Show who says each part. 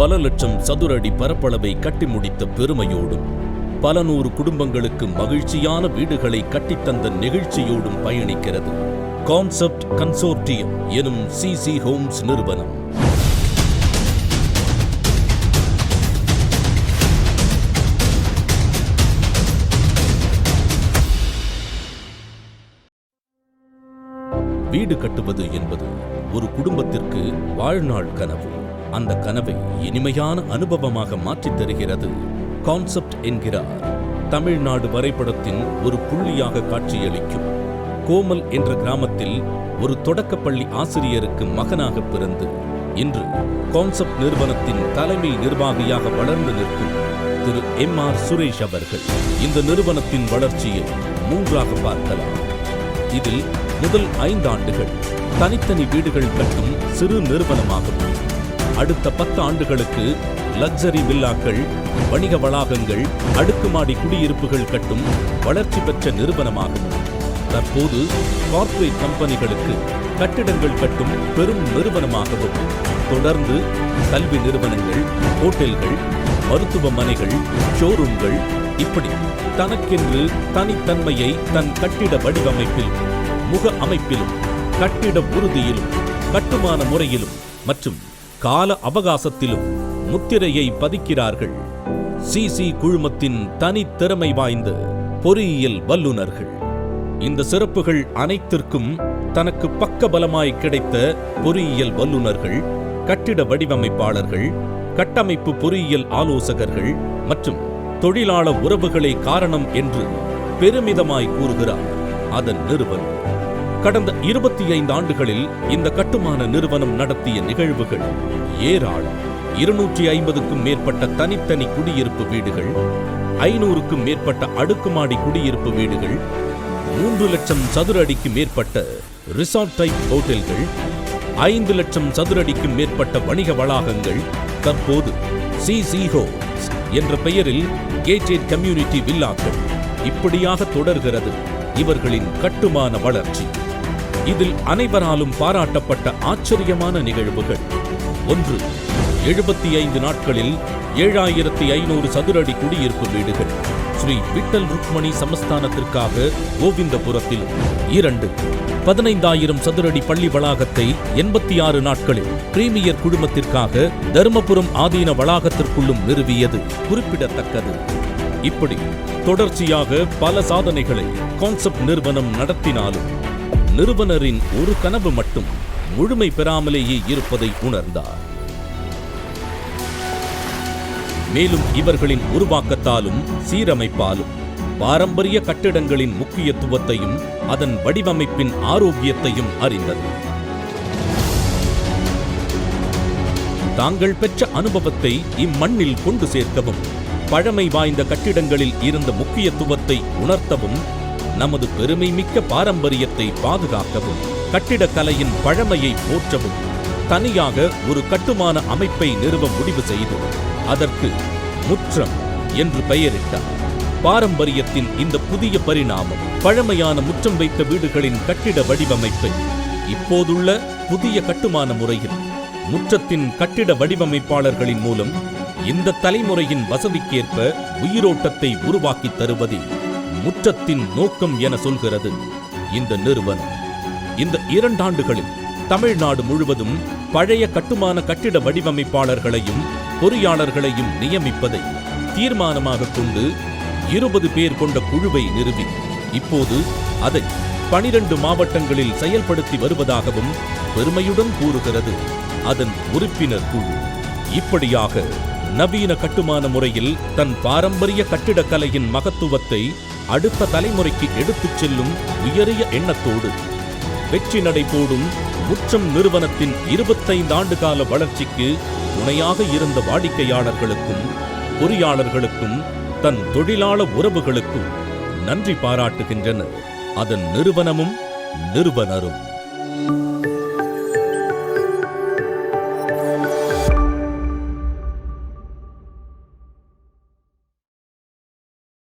Speaker 1: பல லட்சம் சதுர அடி பரப்பளவை கட்டி முடித்த பெருமையோடும் பல நூறு குடும்பங்களுக்கு மகிழ்ச்சியான வீடுகளை கட்டித்தந்த நெகிழ்ச்சியோடும் பயணிக்கிறது கான்செப்ட் கன்சோர்டியம் எனும் சிசி ஹோம்ஸ் நிறுவனம். வீடு கட்டுவது என்பது ஒரு குடும்பத்திற்கு வாழ்நாள் கனவு. அந்த கனவை இனிமையான அனுபவமாக மாற்றித் தருகிறது கான்செப்ட் என்கிறார் தமிழ்நாடு வரைபடத்தின் ஒரு புள்ளியாக காட்சியளிக்கும் கோமல் என்ற கிராமத்தில் ஒரு தொடக்கப்பள்ளி ஆசிரியருக்கு மகனாக பிறந்து இன்று கான்செப்ட் நிறுவனத்தின் தலைமை நிர்வாகியாக வளர்ந்து நிற்கும் திரு MR சுரேஷ் அவர்கள் இந்த நிறுவனத்தின் வளர்ச்சியை 3ஆக பார்க்கலாம். இதில் முதல் 5 ஆண்டுகள் தனித்தனி வீடுகள் கட்டும் சிறு நிறுவனமாகவும், அடுத்த 10 ஆண்டுகளுக்கு லக்ஸரி வில்லாக்கள், வணிக வளாகங்கள், அடுக்குமாடி குடியிருப்புகள் கட்டும் வளர்ச்சி பெற்ற நிறுவனமாகவும், தற்போது கார்ப்பரேட் கம்பெனிகளுக்கு கட்டிடங்கள் கட்டும் பெரும் நிறுவனமாகவும், தொடர்ந்து கல்வி நிறுவனங்கள், ஹோட்டல்கள், மருத்துவமனைகள், ஷோரூம்கள், இப்படி தனக்கென்று தனித்தன்மையை தன் கட்டிட வடிவமைப்பிலும், முக அமைப்பிலும், கட்டிட உறுதியிலும், கட்டுமான முறையிலும் மற்றும் கால அவகாசத்திலும் முத்திரையை பதிக்கிறார்கள் சிசி குழுமத்தின் தனித்திறமை வாய்ந்த பொறியியல் வல்லுநர்கள். இந்த சிறப்புகள் அனைத்திற்கும் தனக்கு பக்கபலமாய் கிடைத்த பொறியியல் வல்லுநர்கள், கட்டிட வடிவமைப்பாளர்கள், கட்டமைப்பு பொறியியல் ஆலோசகர்கள் மற்றும் தொழிலாளர் உறவுகளே காரணம் என்று பெருமிதமாய் கூறுகிறார் அதன் நிறுவனம். கடந்த 25 ஆண்டுகளில் இந்த கட்டுமான நிறுவனம் நடத்திய நிகழ்வுகள் ஏராளம். 250க்கும் மேற்பட்ட தனித்தனி குடியிருப்பு வீடுகள், 500க்கும் மேற்பட்ட அடுக்குமாடி குடியிருப்பு வீடுகள், 3 லட்சம் சதுர அடிக்கு மேற்பட்ட ரிசார்ட் டைப் ஹோட்டல்கள், 5 லட்சம் சதுர அடிக்கும் மேற்பட்ட வணிக வளாகங்கள், தற்போது சிசி ஹோம்ஸ் என்ற பெயரில் கேட்டட் கம்யூனிட்டி வில்லாக்கள், இப்படியாக தொடர்கிறது இவர்களின் கட்டுமான வளர்ச்சி. இதில் அனைவராலும் பாராட்டப்பட்ட ஆச்சரியமான நிகழ்வுகள். 1. 75 நாட்களில் 7500 சதுர அடி குடியிருப்பு வீடுகள் ஸ்ரீ விட்டல் ருக்மணி சமஸ்தானத்திற்காக கோவிந்தபுரத்திலும். 2. 15000 சதுரடி பள்ளி வளாகத்தை 86 நாட்களில் பிரீமியர் குழுமத்திற்காக தருமபுரம் ஆதீன வளாகத்திற்குள்ளும் நிறுவியது குறிப்பிடத்தக்கது. இப்படி தொடர்ச்சியாக பல சாதனைகளை கான்செப்ட் நிறுவனம் நடத்தினாலும் நிறுவனரின் ஒரு கனவு மட்டும் முழுமை பெறாமலேயே இருப்பதை உணர்ந்தார். மேலும் இவர்களின் உருவாக்கத்தாலும் சீரமைப்பாலும் பாரம்பரிய கட்டிடங்களின் முக்கியத்துவத்தையும் அதன் வடிவமைப்பின் ஆரோக்கியத்தையும் அறிந்தது. தாங்கள் பெற்ற அனுபவத்தை இம்மண்ணில் கொண்டு சேர்க்கவும், பழமை வாய்ந்த கட்டிடங்களில் இருந்த முக்கியத்துவத்தை உணர்த்தவும், நமது பெருமை மிக்க பாரம்பரியத்தை பாதுகாக்கவும், கட்டிடக்கலையின் பழமையை போற்றவும் தனியாக ஒரு கட்டுமான அமைப்பை நிறுவ முடிவு செய்து அதற்கு முற்றம் என்று பெயரிட்டார். பாரம்பரியத்தின் இந்த புதிய பரிணாமம் பழமையான முற்றம் வைத்த வீடுகளின் கட்டிட வடிவமைப்பை இப்போதுள்ள புதிய கட்டுமான முறையில் முற்றத்தின் கட்டிட வடிவமைப்பாளர்களின் மூலம் இந்த தலைமுறையின் வசதிக்கேற்ப உயிரோட்டத்தை உருவாக்கி தருவதே முற்றத்தின் நோக்கம் என சொல்கிறது இந்த நிறுவனம். இந்த 2 ஆண்டுகளில் தமிழ்நாடு முழுவதும் பழைய கட்டுமான கட்டிட வடிவமைப்பாளர்களையும் பொறியாளர்களையும் நியமிப்பதை தீர்மானமாக கொண்டு 20 பேர் கொண்ட குழுவை நிறுவி இப்போது அதை 12 மாவட்டங்களில் செயல்படுத்தி வருவதாகவும் பெருமையுடன் கூறுகிறது அதன் உறுப்பினர் குழு. இப்படியாக நவீன கட்டுமான முறையில் தன் பாரம்பரிய கட்டிடக்கலையின் மகத்துவத்தை அடுத்த தலைமுறைக்கு எடுத்துச் செல்லும் உயரிய எண்ணத்தோடு வெற்றி நடை போடும் முற்றம் நிறுவனத்தின் 25 ஆண்டுகால வளர்ச்சிக்கு துணையாக இருந்த வாடிக்கையாளர்களுக்கும் பொறியாளர்களுக்கும் தன் தொழிலாளர் உறவுகளுக்கும் நன்றி பாராட்டுகின்றனர் அதன் நிறுவனமும் நிறுவனரும்.